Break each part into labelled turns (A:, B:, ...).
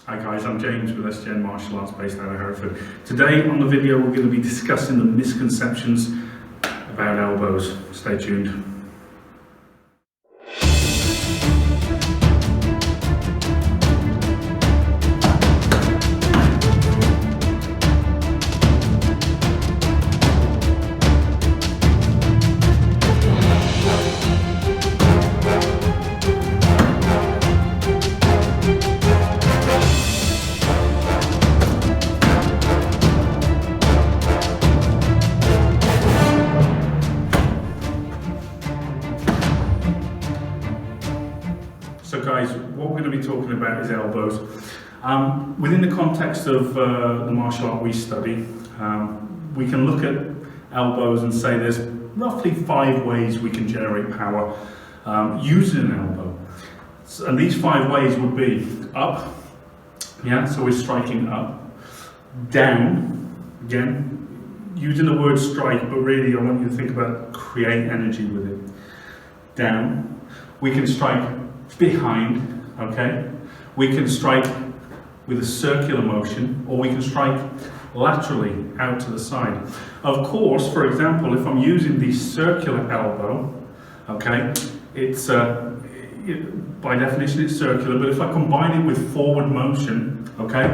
A: Hi guys, I'm James with SGN Martial Arts based out of Hereford. Today on the video we're going to be discussing the misconceptions about elbows. Stay tuned. So guys, what we're going to be talking about is elbows. Within the context of the martial art we study, we can look at elbows and say there's roughly 5 ways we can generate power using an elbow. And these 5 ways would be up, so we're striking up, down, again, using the word strike, but really I want you to think about create energy with it. Down, we can strike behind, okay? We can strike with a circular motion, or we can strike laterally out to the side. Of course, for example, if I'm using the circular elbow, okay, it's by definition it's circular, but if I combine it with forward motion, okay,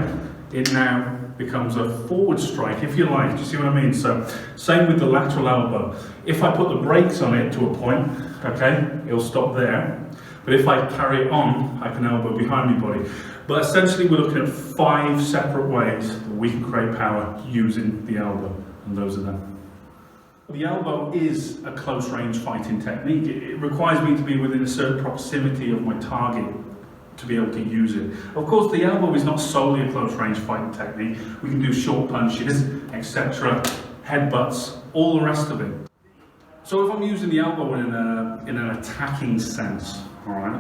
A: it now becomes a forward strike, if you like. Do you see what I mean? So same with the lateral elbow. If I put the brakes on it to a point, okay, it'll stop there. But if I carry it on, I can elbow behind my body. But essentially we're looking at 5 separate ways that we can create power using the elbow, and those are them. The elbow is a close range fighting technique. It requires me to be within a certain proximity of my target to be able to use it. Of course, the elbow is not solely a close range fighting technique. We can do short punches, etc., headbutts, all the rest of it. So if I'm using the elbow in an attacking sense, all right,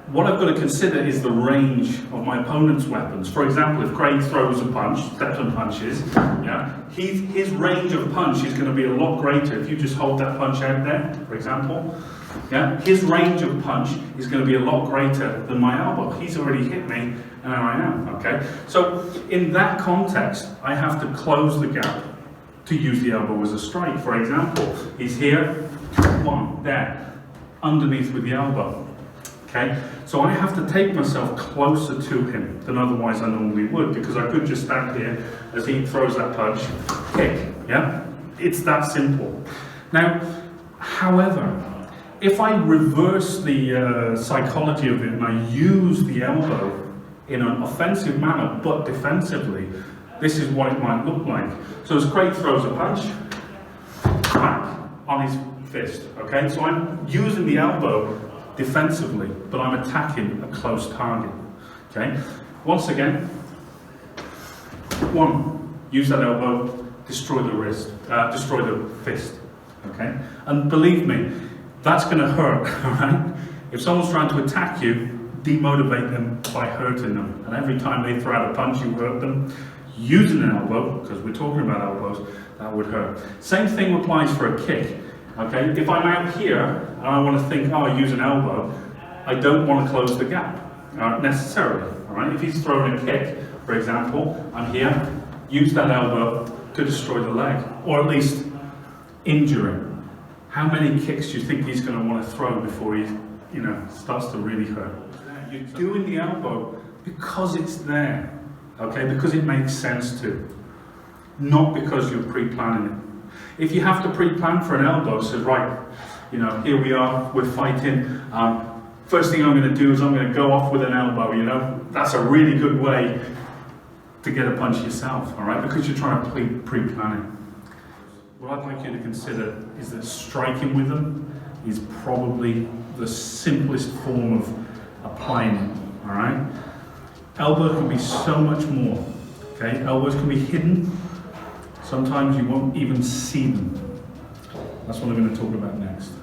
A: what I've got to consider is the range of my opponent's weapons. For example, if Craig throws a punch, steps and punches, his range of punch is going to be a lot greater if you just hold that punch out there, for example. His range of punch is going to be a lot greater than my elbow. He's already hit me, and there I am, okay? So in that context, I have to close the gap to use the elbow as a strike. For example, he's here, 1, there, underneath with the elbow. Okay, so I have to take myself closer to him than otherwise I normally would, because I could just stand here as he throws that punch, kick, It's that simple. Now, however, if I reverse the psychology of it and I use the elbow in an offensive manner, but defensively, this is what it might look like. So as Craig throws a punch, whack, on his fist, okay? So I'm using the elbow defensively, but I'm attacking a close target, okay? Once again, 1, use that elbow, destroy the wrist, destroy the fist, okay? And believe me, that's gonna hurt, all right? If someone's trying to attack you, demotivate them by hurting them. And every time they throw out a punch, you hurt them. Using an elbow, because we're talking about elbows, that would hurt. Same thing applies for a kick. Okay, if I'm out here and I want to think, oh, I use an elbow, I don't want to close the gap necessarily. All right, if he's throwing a kick, for example, I'm here, use that elbow to destroy the leg, or at least injure him. How many kicks do you think he's going to want to throw before he, starts to really hurt? You're doing the elbow because it's there, okay, because it makes sense to, not because you're pre-planning it. If you have to pre-plan for an elbow, so right, here we are, we're fighting. First thing I'm going to do is I'm going to go off with an elbow, That's a really good way to get a punch yourself, all right? Because you're trying to pre-plan it. What I'd like you to consider is that striking with them is probably the simplest form of applying it, all right? Elbow can be so much more, okay? Elbows can be hidden. Sometimes you won't even see them. That's what I'm going to talk about next.